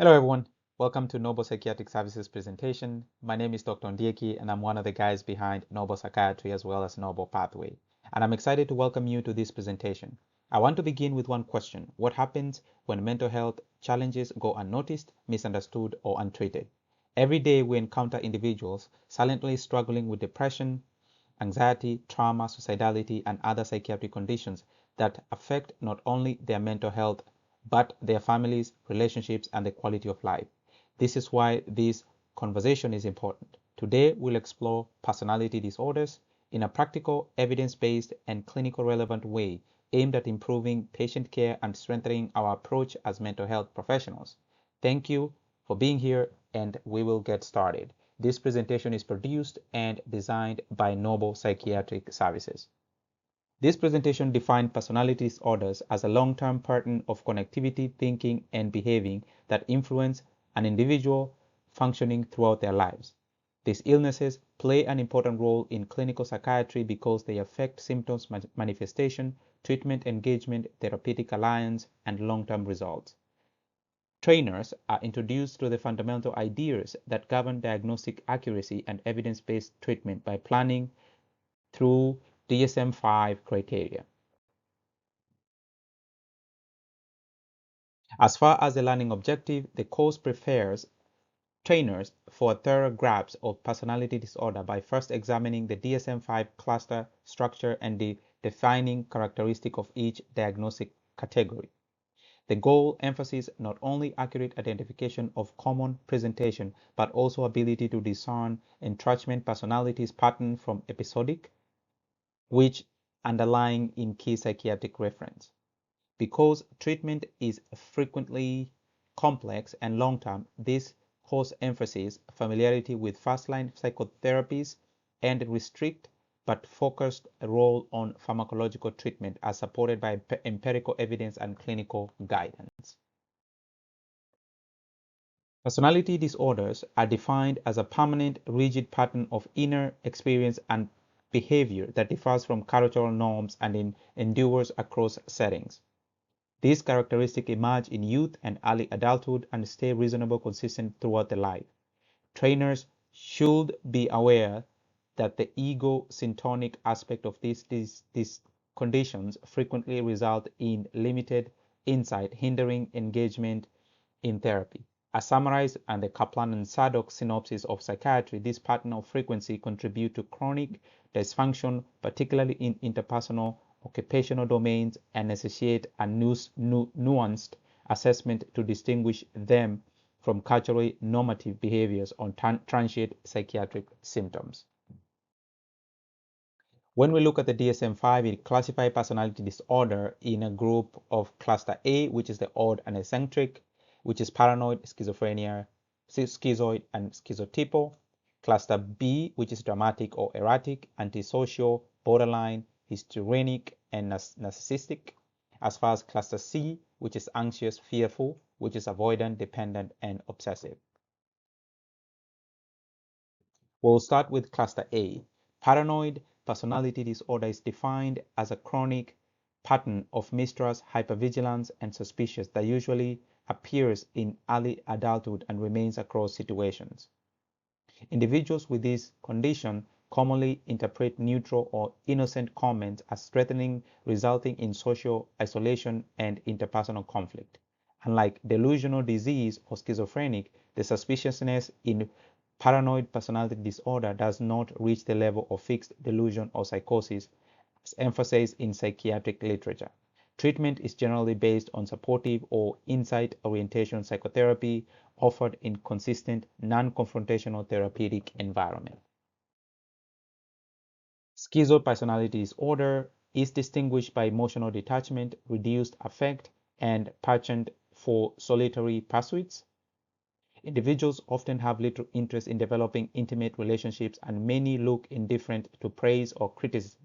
Hello everyone, welcome to Noble Psychiatric Services presentation. My name is Dr. Ondieki and I'm one of the guys behind Noble Psychiatry as well as Noble Pathway. And I'm excited to welcome you to this presentation. I want to begin with one question. What happens when mental health challenges go unnoticed, misunderstood, or untreated? Every day we encounter individuals silently struggling with depression, anxiety, trauma, suicidality, and other psychiatric conditions that affect not only their mental health but their families, relationships, and the quality of life. This is why this conversation is important. Today, we'll explore personality disorders in a practical, evidence-based, and clinical relevant way aimed at improving patient care and strengthening our approach as mental health professionals. Thank you for being here, and we will get started. This presentation is produced and designed by Noble Psychiatric Services. This presentation defined personality disorders as a long-term pattern of connectivity, thinking, and behaving that influence an individual functioning throughout their lives. These illnesses play an important role in clinical psychiatry because they affect symptoms manifestation, treatment engagement, therapeutic alliance, and long-term results. Trainers are introduced to the fundamental ideas that govern diagnostic accuracy and evidence-based treatment by planning through DSM-5 criteria. As far as the learning objective, the course prepares trainers for a thorough grasp of personality disorder by first examining the DSM-5 cluster structure and the defining characteristic of each diagnostic category. The goal emphasizes not only accurate identification of common presentation, but also ability to discern entrenchment personalities pattern from episodic, which underlying in key psychiatric reference. Because treatment is frequently complex and long-term, this course emphasizes familiarity with first-line psychotherapies and restrict but focused role on pharmacological treatment as supported by empirical evidence and clinical guidance. Personality disorders are defined as a permanent, rigid pattern of inner experience and behavior that differs from cultural norms and endures across settings. These characteristics emerge in youth and early adulthood and stay reasonably consistent throughout the life. Trainers should be aware that the ego-syntonic aspect of these conditions frequently result in limited insight, hindering engagement in therapy. As summarized and the Kaplan and Sadok synopsis of psychiatry, this pattern of frequency contribute to chronic dysfunction, particularly in interpersonal, occupational domains, and necessitate a nuanced assessment to distinguish them from culturally normative behaviors on transient psychiatric symptoms. When we look at the DSM-5, it classifies personality disorder in a group of cluster A, which is the odd and eccentric, which is paranoid, schizophrenia, schizoid, and schizotypal. Cluster B, which is dramatic or erratic, antisocial, borderline, histrionic, and narcissistic. As far as cluster C, which is anxious, fearful, which is avoidant, dependent, and obsessive. We'll start with cluster A. Paranoid personality disorder is defined as a chronic pattern of mistrust, hypervigilance, and suspicion that usually appears in early adulthood and remains across situations. Individuals with this condition commonly interpret neutral or innocent comments as threatening, resulting in social isolation and interpersonal conflict. Unlike delusional disease or schizophrenic, the suspiciousness in paranoid personality disorder does not reach the level of fixed delusion or psychosis, as emphasized in psychiatric literature. Treatment is generally based on supportive or insight orientation psychotherapy offered in consistent, non-confrontational therapeutic environment. Schizoid personality disorder is distinguished by emotional detachment, reduced affect, and penchant for solitary pursuits. Individuals often have little interest in developing intimate relationships, and many look indifferent to praise or criticism.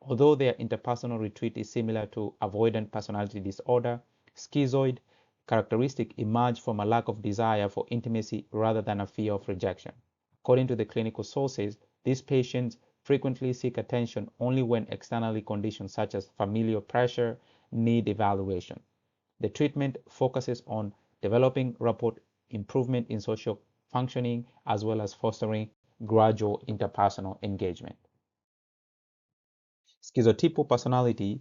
Although their interpersonal retreat is similar to avoidant personality disorder, schizoid characteristics emerge from a lack of desire for intimacy rather than a fear of rejection. According to the clinical sources, these patients frequently seek attention only when externally conditions such as familial pressure need evaluation. The treatment focuses on developing rapport improvement in social functioning, as well as fostering gradual interpersonal engagement. Schizotypal personality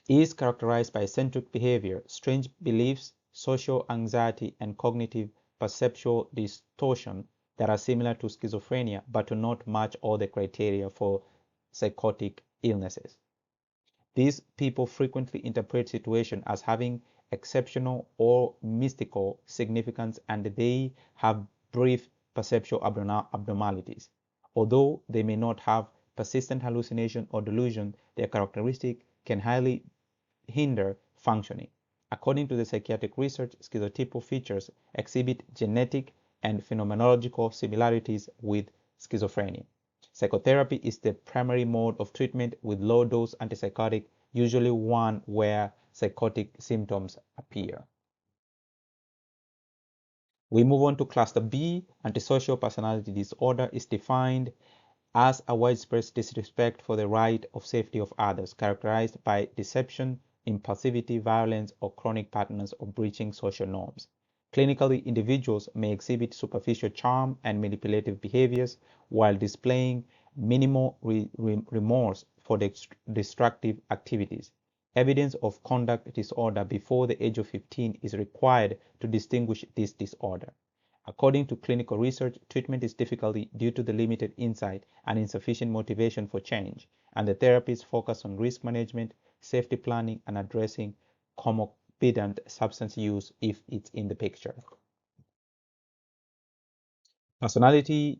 is characterized by eccentric behavior, strange beliefs, social anxiety, and cognitive perceptual distortion that are similar to schizophrenia but do not match all the criteria for psychotic illnesses. These people frequently interpret situations as having exceptional or mystical significance, and they have brief perceptual abnormalities. Although they may not have persistent hallucination or delusion, their characteristic can highly hinder functioning. According to the psychiatric research, schizotypal features exhibit genetic and phenomenological similarities with schizophrenia. Psychotherapy is the primary mode of treatment, with low-dose antipsychotic, usually one where psychotic symptoms appear. We move on to cluster B. Antisocial personality disorder is defined as a widespread disrespect for the right of safety of others, characterized by deception, impulsivity, violence, or chronic patterns of breaching social norms. Clinically, individuals may exhibit superficial charm and manipulative behaviors while displaying minimal remorse for destructive activities. Evidence of conduct disorder before the age of 15 is required to distinguish this disorder. According to clinical research, treatment is difficult due to the limited insight and insufficient motivation for change, and the therapies focus on risk management, safety planning, and addressing comorbid substance use if it's in the picture. Personality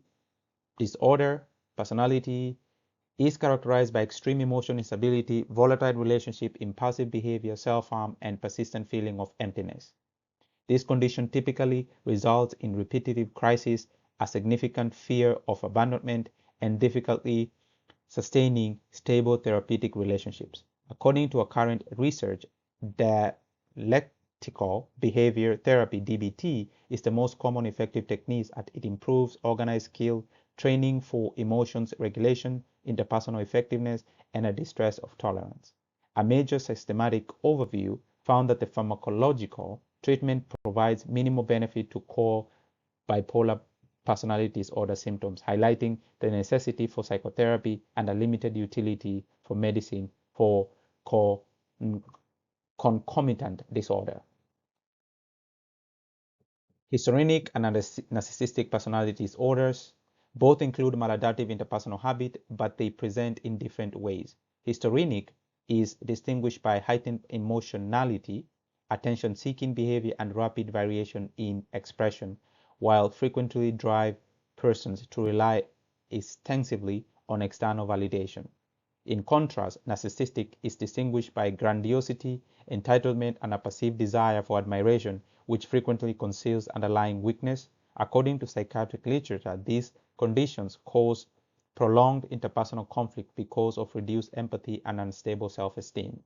disorder. Personality is characterized by extreme emotional instability, volatile relationship, impulsive behavior, self-harm, and persistent feeling of emptiness. This condition typically results in repetitive crises, a significant fear of abandonment, and difficulty sustaining stable therapeutic relationships. According to a current research, dialectical behavior therapy (DBT) is the most common effective technique as it improves organized skill, training for emotions regulation, interpersonal effectiveness, and a distress of tolerance. A major systematic overview found that the pharmacological treatment provides minimal benefit to core bipolar personality disorder symptoms, highlighting the necessity for psychotherapy and a limited utility for medicine for concomitant disorder. Histrionic and narcissistic personality disorders both include maladaptive interpersonal habit, but they present in different ways. Histrionic is distinguished by heightened emotionality, attention-seeking behavior, and rapid variation in expression, while frequently drive persons to rely extensively on external validation. In contrast, narcissistic is distinguished by grandiosity, entitlement, and a perceived desire for admiration, which frequently conceals underlying weakness. According to psychiatric literature, these conditions cause prolonged interpersonal conflict because of reduced empathy and unstable self-esteem.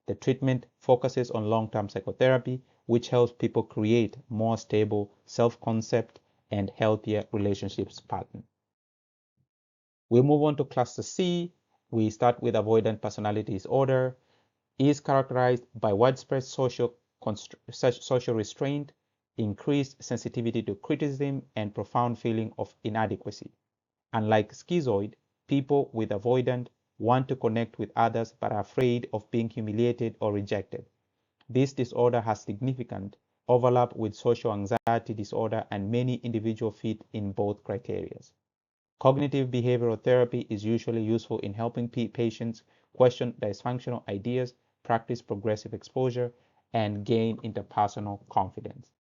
The treatment focuses on long-term psychotherapy, which helps people create more stable self-concept and healthier relationships pattern. We move on to cluster C. We start with avoidant personality disorder. It is characterized by widespread social restraint, increased sensitivity to criticism, and profound feeling of inadequacy. Unlike schizoid, people with avoidant want to connect with others but are afraid of being humiliated or rejected. This disorder has significant overlap with social anxiety disorder, and many individuals fit in both criteria. Cognitive behavioral therapy is usually useful in helping patients question dysfunctional ideas, practice progressive exposure, and gain interpersonal confidence.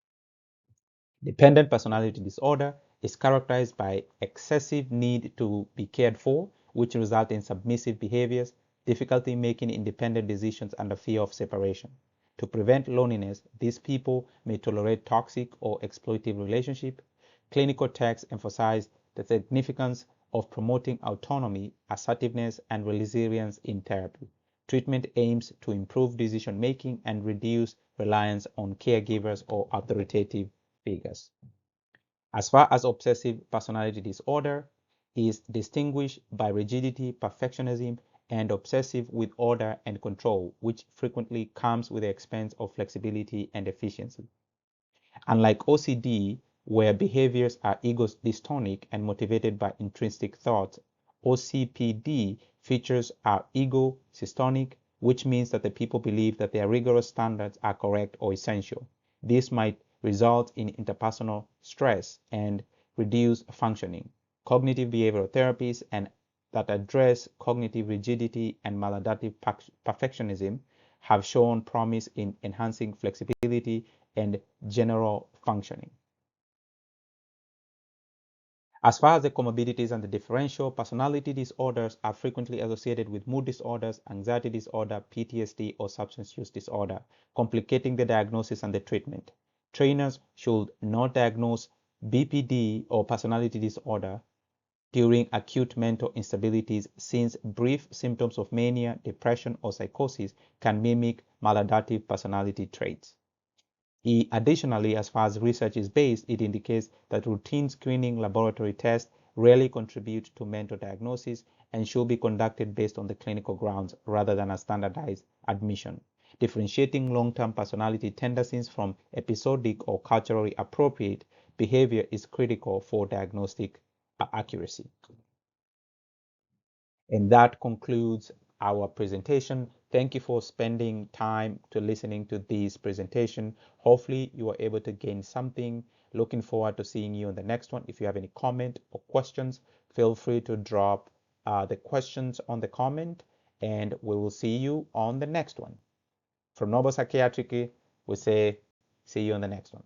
Dependent personality disorder is characterized by excessive need to be cared for, which result in submissive behaviors, difficulty making independent decisions, and a fear of separation. To prevent loneliness, these people may tolerate toxic or exploitative relationships. Clinical texts emphasize the significance of promoting autonomy, assertiveness, and resilience in therapy. Treatment aims to improve decision making and reduce reliance on caregivers or authoritative figures. As far as obsessive personality disorder is distinguished by rigidity, perfectionism, and obsessive with order and control, which frequently comes with the expense of flexibility and efficiency. Unlike OCD, where behaviors are ego dystonic and motivated by intrinsic thoughts, OCPD features are ego systonic, which means that the people believe that their rigorous standards are correct or essential. This might result in interpersonal stress and reduced functioning. Cognitive behavioral therapies and that address cognitive rigidity and maladaptive perfectionism have shown promise in enhancing flexibility and general functioning. As far as the comorbidities and the differential, personality disorders are frequently associated with mood disorders, anxiety disorder, PTSD, or substance use disorder, complicating the diagnosis and the treatment. Trainers should not diagnose BPD or personality disorder during acute mental instabilities, since brief symptoms of mania, depression, or psychosis can mimic maladaptive personality traits. Additionally, as far as research is based, it indicates that routine screening laboratory tests rarely contribute to mental diagnosis and should be conducted based on the clinical grounds rather than a standardized admission. Differentiating long-term personality tendencies from episodic or culturally appropriate behavior is critical for diagnostic accuracy. And that concludes our presentation. Thank you for spending time to listening to this presentation. Hopefully you are able to gain something. Looking forward to seeing you on the next one. If you have any comment or questions, feel free to drop the questions on the comment, and we will see you on the next one. From Noble Psychiatry, we say see you on the next one.